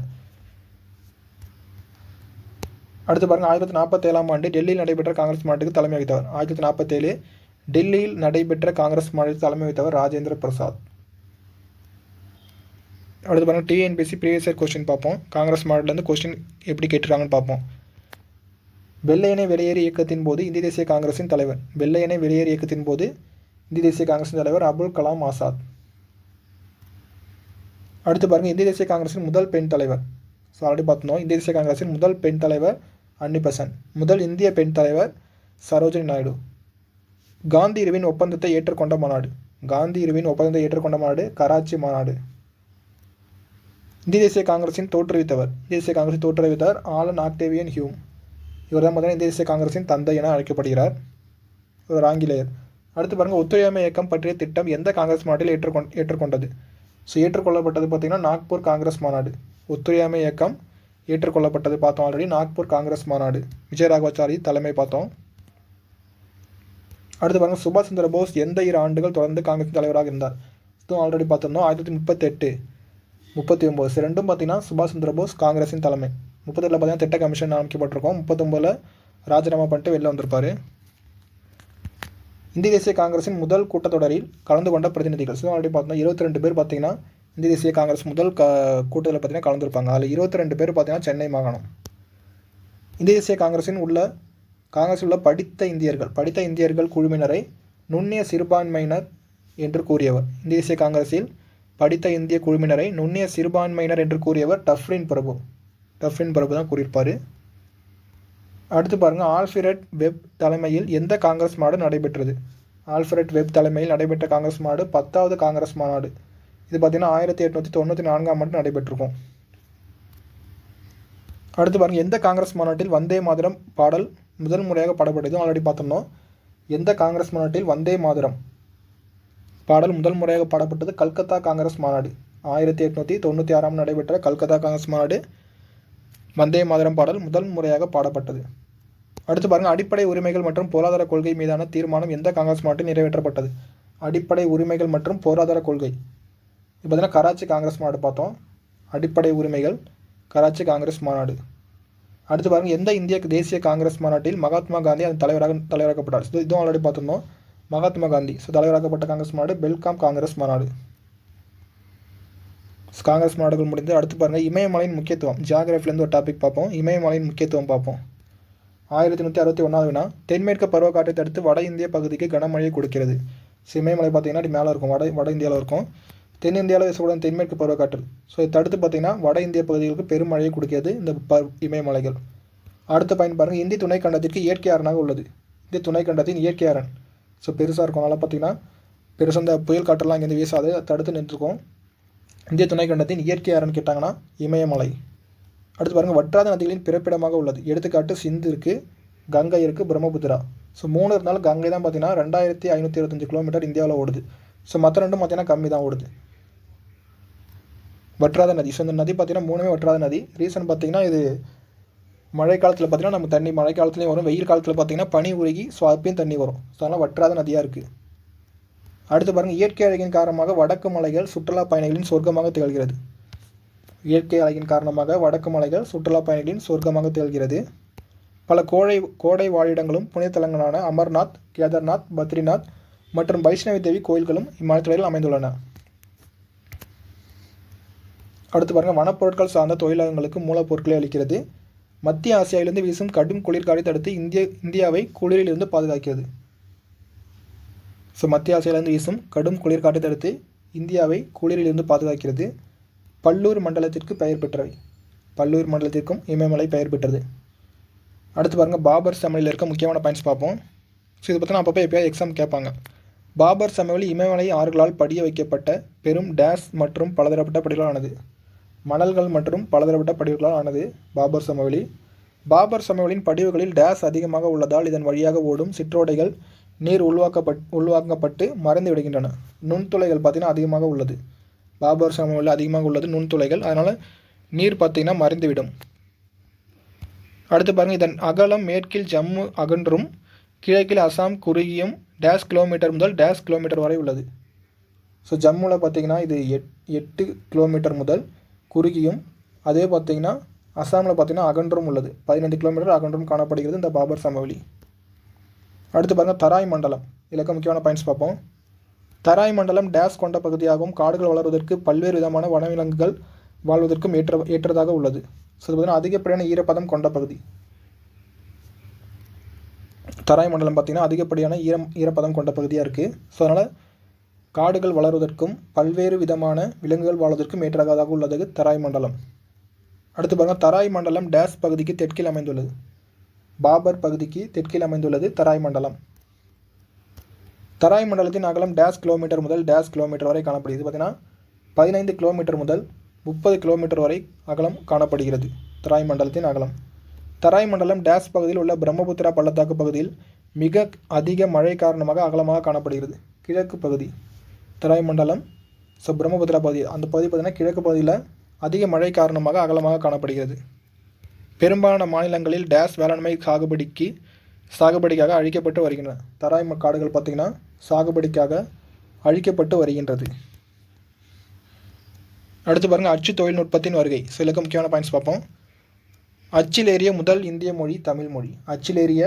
Speaker 2: அடுத்து பாருங்கள் 1947ஆம் ஆண்டு டெல்லியில் நடைபெற்ற காங்கிரஸ் மாநாட்டுக்கு தலைமை வகித்தவர். 1947 டெல்லியில் நடைபெற்ற காங்கிரஸ் மாநாட்டுக்கு தலைமை வகித்தவர் ராஜேந்திர பிரசாத். அடுத்து பாருங்கள் டிஎன்பிஎஸ்சி ப்ரீவியஸ் இயர் கொஸ்டின் பார்ப்போம். காங்கிரஸ் மாநாட்டிலேருந்து கொஸ்டின் எப்படி கேட்டிருக்காங்கன்னு பார்ப்போம். வெள்ளையனை வெளியேறு இயக்கத்தின் போது இந்திய தேசிய காங்கிரஸின் தலைவர் அபுல் கலாம் ஆசாத். அடுத்து பாருங்கள் இந்திய தேசிய காங்கிரஸின் முதல் பெண் தலைவர். ஸோ ஆல்ரெடி பார்த்தோம். இந்திய தேசிய காங்கிரஸின் முதல் பெண் தலைவர் அன்னி பெசன்ட். முதல் இந்திய பெண் தலைவர் சரோஜினி நாயுடு. காந்தி இருவின் ஒப்பந்தத்தை ஏற்றுக்கொண்ட மாநாடு கராச்சி மாநாடு. இந்திய தேசிய காங்கிரஸின் தோற்றுவித்தவர் ஆலன் ஆக்டேவியன் ஹியூம். இவர் தான் பார்த்தீங்கன்னா இந்திய தேசிய காங்கிரஸின் தந்தை என அழைக்கப்படுகிறார். ஒரு ஆங்கிலேயர். அடுத்து பாருங்கள் ஒத்துழையாமை இயக்கம் பற்றிய திட்டம் எந்த காங்கிரஸ் மாநாட்டில் ஏற்றுக்கொண்டது. ஸோ ஏற்றுக்கொள்ளப்பட்டது பார்த்திங்கன்னா நாக்பூர் காங்கிரஸ் மாநாடு. ஒத்துழையாமை இயக்கம் ஏற்றுக்கொள்ளப்பட்டது பார்த்தோம் ஆல்ரெடி, நாக்பூர் காங்கிரஸ் மாநாடு, விஜயராகவாச்சாரி தலைமை பார்த்தோம். அடுத்து பாருங்கள் சுபாஷ் சந்திர போஸ் எந்த 2 ஆண்டுகள் தொடர்ந்து காங்கிரஸ் தலைவராக இருந்தார். இதுவும் ஆல்ரெடி பார்த்துருந்தோம். 1938, 39 ரெண்டும் பார்த்தீங்கன்னா சுபாஷ் சந்திர போஸ் காங்கிரஸின் தலைமை. 37 பார்த்தீங்கன்னா திட்ட கமிஷன் அமைக்கப்பட்டிருக்கோம். 39 ராஜினாமா பண்ணிட்டு வெளில வந்திருப்பார். இந்திய தேசிய காங்கிரஸின் முதல் கூட்டத்தொடரில் கலந்து கொண்ட பிரதிநிதிகள். ஸோ ஆல்ரெடி பார்த்தோம்னா 22 பேர் பார்த்தீங்கன்னா இந்திய தேசிய காங்கிரஸ் முதல் கூட்டத்தில் பார்த்தீங்கன்னா கலந்துருப்பாங்க. அதில் 22 பேர் பார்த்தீங்கன்னா சென்னை மாகாணம். இந்திய தேசிய காங்கிரஸில் உள்ள படித்த இந்தியர்கள் குழுவினரை நுண்ணிய சிறுபான்மையினர் என்று கூறியவர். இந்திய தேசிய காங்கிரஸில் படித்த இந்திய குழுவினரை நுண்ணிய சிறுபான்மையினர் என்று கூறியவர் டஃப்ரின் பிரபு தான் கூறியிருப்பார். அடுத்து பாருங்கள் ஆல்ஃபிரட் வெப் தலைமையில் எந்த காங்கிரஸ் மாநாடு நடைபெற்றது. ஆல்ஃபிரட் வெப் தலைமையில் நடைபெற்ற காங்கிரஸ் மாநாடு 10வது காங்கிரஸ் மாநாடு. இது பார்த்திங்கன்னா 1894ஆம் ஆண்டு நடைபெற்றிருக்கும். அடுத்து பாருங்கள், எந்த காங்கிரஸ் மாநாட்டில் வந்தே மாதரம் பாடல் முதல் முறையாக பாடப்பட்டது? ஆல்ரெடி பார்த்துருந்தோம். எந்த காங்கிரஸ் மாநாட்டில் வந்தே மாதரம் பாடல் முதல் முறையாக பாடப்பட்டது? கல்கத்தா காங்கிரஸ் மாநாடு. 1896 நடைபெற்ற கல்கத்தா காங்கிரஸ் மாநாடு வந்தே மாதரம் பாடல் முதல் முறையாக பாடப்பட்டது. அடுத்து பாருங்கள், அடிப்படை உரிமைகள் மற்றும் பொருளாதார கொள்கை மீதான தீர்மானம் எந்த காங்கிரஸ் மாநாட்டில் நிறைவேற்றப்பட்டது? அடிப்படை உரிமைகள் மற்றும் பொருளாதார கொள்கை இப்போ பார்த்தீங்கன்னா கராச்சி காங்கிரஸ் மாநாடு பார்த்தோம். அடிப்படை உரிமைகள் கராச்சி காங்கிரஸ் மாநாடு. அடுத்து பாருங்கள், எந்த இந்திய தேசிய காங்கிரஸ் மாநாட்டில் மகாத்மா காந்தி அதன் தலைவராக்கப்பட்டார்? இதுவும் ஆல்ரெடி பார்த்துருந்தோம். மகாத்மா காந்தி தலைவராக்கப்பட்ட காங்கிரஸ் மாநாடு பெல்காம் காங்கிரஸ் மாநாடு. காங்கிரஸ் மாநாடுகள் முடிந்து அடுத்து பாருங்கள், இமயமலையின் முக்கியத்துவம். ஜியாகிரபிலேருந்து ஒரு டாபிக் பார்ப்போம். இமயமலையின் முக்கியத்துவம் பார்ப்போம். 1161 வினா, தென்மேற்கு பருவக்காற்றை தடுத்து வட இந்திய பகுதிக்கு கனமழையை கொடுக்கிறது. இமயமலை பார்த்தீங்கன்னா மேலே இருக்கும், வட இந்தியாவில் இருக்கும். தென்னிந்தியாவில் வீசக்கூடிய தென்மேற்கு பருவக்காற்று. ஸோ இதை தடுத்து பார்த்தீங்கன்னா வட இந்திய பகுதிகளுக்கு பெரும் மழையை கொடுக்கிறது இந்த இமயமலைகள். அடுத்த பயன் பாருங்கள், இந்திய துணைக்கண்டத்திற்கு இயற்கை அரணாக உள்ளது. இந்திய துணைக்கண்டத்தின் இயற்கை அரண். ஸோ பெருசாக இருக்கும். அதனால் பார்த்தீங்கன்னா பெருசாக இந்த புயல் காற்றெல்லாம் இங்கேருந்து வீசாது, தடுத்து நின்றுருக்கும். இந்திய துணைக்கண்டத்தின் இயற்கை அரண் கேட்டாங்கன்னா இமயமலை. அடுத்து பாருங்கள், வற்றாத நதிகளின் பிறப்பிடமாக உள்ளது. எடுத்துக்காட்டு சிந்து இருக்குது, கங்கை இருக்குது, பிரம்மபுத்திரா. ஸோ 3 இருந்தாலும் கங்கை தான் பார்த்தீங்கன்னா 2525 கிலோமீட்டர் இந்தியாவில் ஓடுது. ஸோ மற்ற ரெண்டும் பார்த்தீங்கன்னா கம்மி தான் ஓடுது. வற்றாத நதி. ஸோ இந்த நதி பார்த்தீங்கன்னா 3மே வற்றாத நதி. ரீசன் பார்த்தீங்கன்னா இது மழை காலத்தில் பார்த்தீங்கன்னா நம்ம தண்ணி மழை காலத்துலேயும் வரும், வெயில் காலத்தில் பார்த்தீங்கன்னா பனி உருகி ஸோ அப்பயும் தண்ணி வரும். ஸோ அதனால் வற்றாத நதியாக இருக்குது. அடுத்து பாருங்கள், இயற்கை அழகின் காரணமாக வடக்கு மலைகள் சுற்றுலா பயணிகளின் சொர்க்கமாக திகழ்கிறது. இயற்கை அழகின் காரணமாக வடக்கு மலைகள் சுற்றுலா பயணிகளின் சொர்க்கமாக திகழ்கிறது. பல கோடை வாழிடங்களும் புனித தலங்களான அமர்நாத், கேதார்நாத், பத்ரிநாத் மற்றும் வைஷ்ணவி தேவி கோயில்களும் இம்மாநிலத்தில் அமைந்துள்ளன. அடுத்து பாருங்கள், வனப்பொருட்கள் சார்ந்த தொழிலகங்களுக்கு மூலப்பொருட்களை அளிக்கிறது. மத்திய ஆசியாவிலிருந்து வீசும் கடும் குளிர்காலை தடுத்து இந்தியாவை குளிரிலிருந்து பாதுகாக்கிறது. ஸோ மத்திய ஆசியாவிலிருந்து வீசும் கடும் குளிர்காற்றை தடுத்து இந்தியாவை குளிரிலிருந்து பாதுகாக்கிறது. பல்லூர் மண்டலத்திற்கு பெயர் பெற்றவை. பல்லூர் மண்டலத்திற்கும் இமயமலை பெயர் பெற்றது. அடுத்து பாருங்கள், பாபர் சமவெளியில் இருக்க முக்கியமான பாயிண்ட்ஸ் பார்ப்போம். ஸோ இது பார்த்தீங்கன்னா அப்பப்போ எப்போயாவது எக்ஸாம் கேட்பாங்க. பாபர் சமவெளி இமயமலை ஆறுகளால் படிய வைக்கப்பட்ட பெரும் டேஸ் மற்றும் பலதரப்பட்ட படிகளால் ஆனது. மணல்கள் மற்றும் பலதரப்பட்ட படிவுகளால் ஆனது பாபர் சமவெளி. பாபர் சமவெளியின் படிவுகளில் டேஸ் அதிகமாக உள்ளதால் இதன் வழியாக ஓடும் சிற்றோடைகள் நீர் உள்வாங்கப்பட்டு மறைந்து விடுகின்றன. நுண்துளைகள் பார்த்திங்கன்னா அதிகமாக உள்ளது. பாபர் சமவெளியில் அதிகமாக உள்ளது நுண்துளைகள், அதனால் நீர் பார்த்திங்கன்னா மறைந்துவிடும். அடுத்து பாருங்கள், இதன் அகலம் மேற்கில் ஜம்மு அகன்றும் கிழக்கில் அசாம் குறுகியும் டேஸ் கிலோமீட்டர் முதல் டேஸ் கிலோமீட்டர் வரை உள்ளது. ஸோ ஜம்முவில் பார்த்திங்கன்னா இது 8 கிலோமீட்டர் முதல் குறுகியும், அதே பார்த்திங்கன்னா அசாமில் பார்த்திங்கன்னா அகன்றும் உள்ளது. 15 கிலோமீட்டர் அகன்றும் காணப்படுகிறது இந்த பாபர் சமவெளி. அடுத்து பாருங்கள், தராய் மண்டலம். இலக்க முக்கியமான பாயிண்ட்ஸ் பார்ப்போம். தராய் மண்டலம் டேஸ் கொண்ட பகுதியாகவும் காடுகள் வளர்வதற்கு பல்வேறு விதமான வனவிலங்குகள் வாழ்வதற்கும் ஏற்றதாக உள்ளது. ஸோ இது பார்த்திங்கன்னா அதிகப்படியான ஈரப்பதம் கொண்ட பகுதி. தராய் மண்டலம் பார்த்திங்கன்னா அதிகப்படியான ஈரப்பதம் கொண்ட பகுதியாக இருக்குது. ஸோ அதனால் காடுகள் வளர்வதற்கும் பல்வேறு விதமான விலங்குகள் வாழ்வதற்கும் ஏற்றதாக உள்ளது தராய் மண்டலம். அடுத்து பாருங்கள், தராய் மண்டலம் டேஸ் பகுதிக்கு தெற்கில் அமைந்துள்ளது. பாபர் பகுதிக்கு தெற்கில் அமைந்துள்ளது தராய் மண்டலம். தராய் மண்டலத்தின் அகலம் டேஸ் கிலோமீட்டர் முதல் டேஸ் கிலோமீட்டர் வரை காணப்படுகிறது. பார்த்திங்கன்னா 15 கிலோமீட்டர் முதல் 30 கிலோமீட்டர் வரை அகலம் காணப்படுகிறது தராய் மண்டலத்தின் அகலம். தராய் மண்டலம் டேஸ் பகுதியில் உள்ள பிரம்மபுத்திரா பள்ளத்தாக்கு பகுதியில் மிக அதிக மழை காரணமாக அகலமாக காணப்படுகிறது. கிழக்கு பகுதி தராய் மண்டலம். ஸோ பிரம்மபுத்திரா பகுதி, அந்த பகுதி பார்த்திங்கன்னா கிழக்கு பகுதியில் அதிக மழை காரணமாக அகலமாக காணப்படுகிறது. பெரும்பாலான மாநிலங்களில் டேஸ் வேளாண்மை சாகுபடிக்காக அழிக்கப்பட்டு வருகின்றன. தராய் காடுகள் பார்த்திங்கன்னா சாகுபடிக்காக அழிக்கப்பட்டு வருகின்றது. அடுத்து பாருங்கள், அச்சு தொழில்நுட்பத்தின் வருகை. சில முக்கியமான பாயிண்ட்ஸ் பார்ப்போம். அச்சிலேறிய முதல் இந்திய மொழி தமிழ் மொழி. அச்சிலேறிய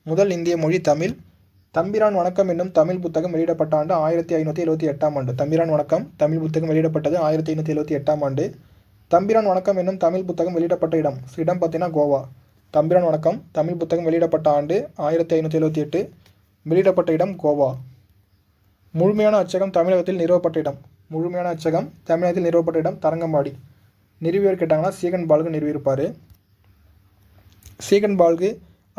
Speaker 2: முதல் இந்திய மொழி தமிழ். தம்பிரான் வணக்கம் என்னும் தமிழ் புத்தகம் வெளியிடப்பட்ட ஆண்டு 1578ஆம் ஆண்டு. தம்பிரான் வணக்கம் தமிழ் புத்தகம் வெளியிடப்பட்டது 1578ஆம் ஆண்டு. தம்பிரான் வணக்கம் என்னும் தமிழ் புத்தகம் வெளியிடப்பட்ட இடம் பார்த்தீங்கன்னா கோவா. தம்பிரான் வணக்கம் தமிழ் புத்தகம் வெளியிடப்பட்ட ஆண்டு 1578, வெளியிடப்பட்ட இடம் கோவா. முழுமையான அச்சகம் தமிழகத்தில் நிறுவப்பட்ட இடம். முழுமையான அச்சகம் தமிழகத்தில் நிறுவப்பட்ட இடம் தரங்கம்பாடி. நிறுவியவர் கேட்டாங்கன்னா சீகன் பால்கு நிறுவியிருப்பார். சீகன் பால்கு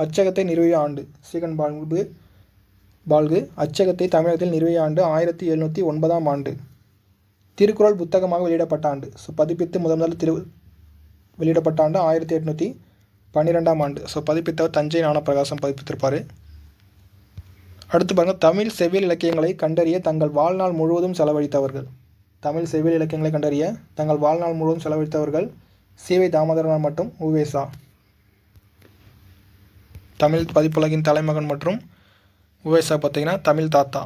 Speaker 2: அச்சகத்தை நிறுவிய ஆண்டு. சீகன் பால்கு அச்சகத்தை தமிழகத்தில் நிறுவிய ஆண்டு 1709ஆம் ஆண்டு. திருக்குறள் புத்தகமாக வெளியிடப்பட்ட ஆண்டு. ஸோ பதிப்பித்து முதல் வெளியிடப்பட்ட ஆண்டு 1812ஆம் ஆண்டு. ஸோ பதிப்பித்தவர் தஞ்சை ஞானப்பிரகாசம் பதிப்பித்திருப்பார். அடுத்து பாருங்கள், தமிழ் செவ்வியல் இலக்கியங்களை கண்டறிய தங்கள் வாழ்நாள் முழுவதும் செலவழித்தவர்கள். தமிழ் செவ்வியல் இலக்கியங்களை கண்டறிய தங்கள் வாழ்நாள் முழுவதும் செலவழித்தவர்கள் சி.வை. தாமோதரனார் மற்றும் உ.வே.சா. தமிழ் பதிப்புலகின் தலைமகன் மற்றும் உ.வே.சா பார்த்தீங்கன்னா தமிழ் தாத்தா.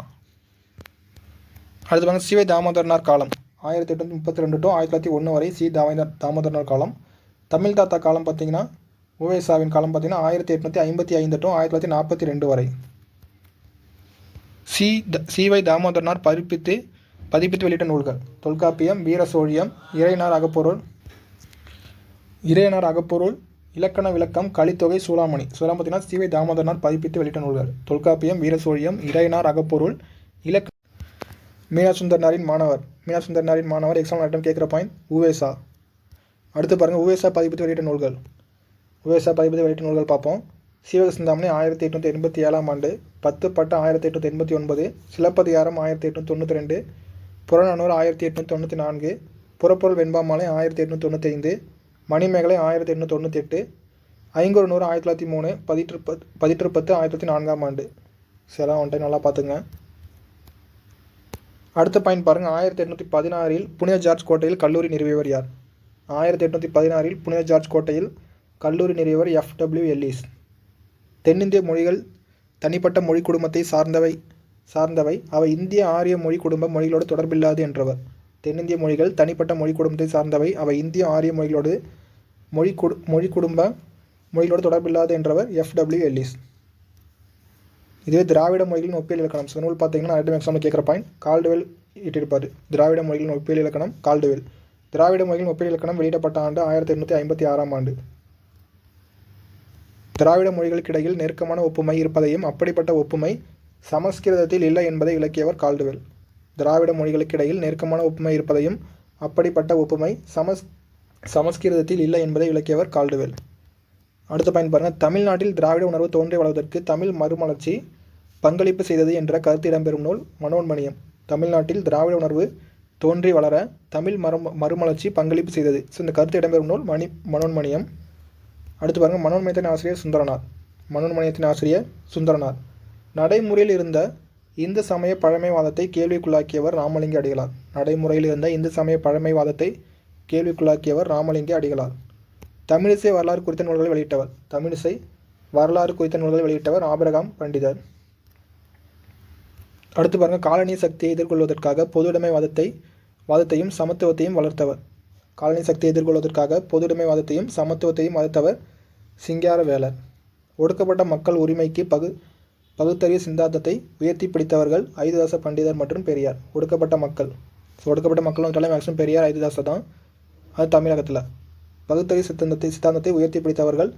Speaker 2: அடுத்து பாருங்கள், சி.வை. தாமோதரனார் காலம் 1832 டு 1901 வரை தாமோதரனார் காலம். தமிழ் தாத்தா காலம் பார்த்தீங்கன்னா உ.வே.சாவின் காலம் பார்த்தீங்கன்னா 1855 டு 1942 வரை. சி.வை. தாமோதரனார் பதிப்பித்து வெளியிட்ட நூல்கள்: தொல்காப்பியம், வீரசோழியம், இறையனார் அகப்பொருள், இலக்கண விளக்கம், கலித்தொகை, சூளாமணி. இதெல்லாம் பார்த்தீங்கன்னா சி.வை. தாமோதரனார் பதிப்பித்து வெளியிட்ட நூல்கள். தொல்காப்பியம், வீரசோழியம், இறையனார் அகப்பொருள், மீனாசுந்தரனாரின் மாணவர் எக்ஸாம் ஐட்டம் கேட்குற பாயிண்ட் உ.வே.சா. அடுத்து பாருங்கள், உ.வே.சா பதிப்பித்து வெளியிட்ட நூல்கள் பார்ப்போம். சீவக சிந்தாமணி 1887ஆம் ஆண்டு, 10 பட்டு 1889, சிலப்பதிகாரம் 1892, புறநானூறு 1894, புறப்பொருள் வெண்பாமாலை 1895, மணிமேகலை 1898, ஐங்குறுநூறு 1903, பதிற்றுப்பத்து 1904ஆம் ஆண்டு. சரி, ஒன்றை நல்லா பார்த்துங்க. அடுத்த பாயிண்ட் பாருங்கள், 1816 புனித ஜார்ஜ் கோட்டையில் கல்லூரி நிறுவியவர் யார்? 1816 புனித ஜார்ஜ் கோட்டையில் கல்லூரி நிறுவியவர் F.W. எல்லிஸ். தென்னிந்திய மொழிகள் தனிப்பட்ட மொழி குடும்பத்தை சார்ந்தவை, அவை இந்திய ஆரிய மொழி குடும்ப மொழிகளோடு தொடர்பில்லாது என்றவர். தென்னிந்திய மொழிகள் தனிப்பட்ட மொழி குடும்பத்தை சார்ந்தவை, அவை இந்திய ஆரிய மொழிகளோடு மொழி குடும்ப மொழிகளோடு தொடர்பில்லாது என்றவர் F.W. எல்லிஸ். இதுவே திராவிட மொழிகளின் ஒப்பியல் இலக்கணம். ஸோ நூல் பார்த்தீங்கன்னா ஐட்டம் எக்ஸாமில் கேட்குற பாயிண்ட் கால்டுவெல் இட்டிருப்பார். திராவிட மொழிகளின் ஒப்பியல் இலக்கணம் கால்டுவெல். திராவிட மொழிகளின் ஒப்பியல் இலக்கணம் வெளியிடப்பட்ட ஆண்டு 1856ஆம் ஆண்டு. திராவிட மொழிகளுக்கிடையில் நெருக்கமான ஒப்புமை இருப்பதையும் அப்படிப்பட்ட ஒப்புமை சமஸ்கிருதத்தில் இல்லை என்பதை விளக்கியவர் கால்டுவெல். திராவிட மொழிகளுக்கிடையில் நெருக்கமான ஒப்புமை இருப்பதையும் அப்படிப்பட்ட ஒப்புமை சமஸ்கிருதத்தில் இல்லை என்பதை விளக்கியவர் கால்டுவெல். அடுத்த பாயிண்ட் பாருங்கள், தமிழ்நாட்டில் திராவிட உணர்வு தோன்றி வளர்வதற்கு தமிழ் மறுமலர்ச்சி பங்களிப்பு செய்தது என்ற கருத்து இடம்பெறும் நூல் மனோன்மணியம். தமிழ்நாட்டில் திராவிட உணர்வு தோன்றி வளர தமிழ் மறுமலர்ச்சி பங்களிப்பு செய்தது. ஸோ இந்த கருத்து இடம்பெறும் நூல் மனோன்மணியம். அடுத்து பாருங்கள், மனோன்மணியத்தின் ஆசிரியர் சுந்தரனார். நடைமுறையில் இருந்த இந்து சமய பழமைவாதத்தை கேள்விக்குள்ளாக்கியவர் ராமலிங்க அடிகளார். நடைமுறையில் இருந்த இந்து சமய பழமைவாதத்தை கேள்விக்குள்ளாக்கியவர் ராமலிங்க அடிகளார். தமிழிசை வரலாறு குறித்த நூல்களை வெளியிட்டவர் ஆபிரகாம் பண்டிதர். அடுத்து பாருங்கள், காலனி சக்தியை எதிர்கொள்வதற்காக பொதுடைமைவாதத்தையும் சமத்துவத்தையும் வளர்த்தவர். காலனி சக்தியை எதிர்கொள்வதற்காக பொதுடைமைவாதத்தையும் சமத்துவத்தையும் வளர்த்தவர் சிங்காரவேலர். ஒடுக்கப்பட்ட மக்கள் உரிமைக்கு பகுத்தறிவு சித்தாந்தத்தை உயர்த்தி பிடித்தவர்கள் ஐதுதாச பண்டிதர் மற்றும் பெரியார். ஒடுக்கப்பட்ட மக்கள் மேக்ஸிமம் பெரியார், ஐதுதாச தான். அது தமிழகத்தில் பகுத்தறிவு சித்தாந்தத்தை உயர்த்தி பிடித்தவர்கள்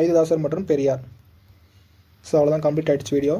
Speaker 2: ஐதுதாசர் மற்றும் பெரியார். ஸோ அவ்வளோதான், கம்ப்ளீட் ஆகிடுச்சு வீடியோ.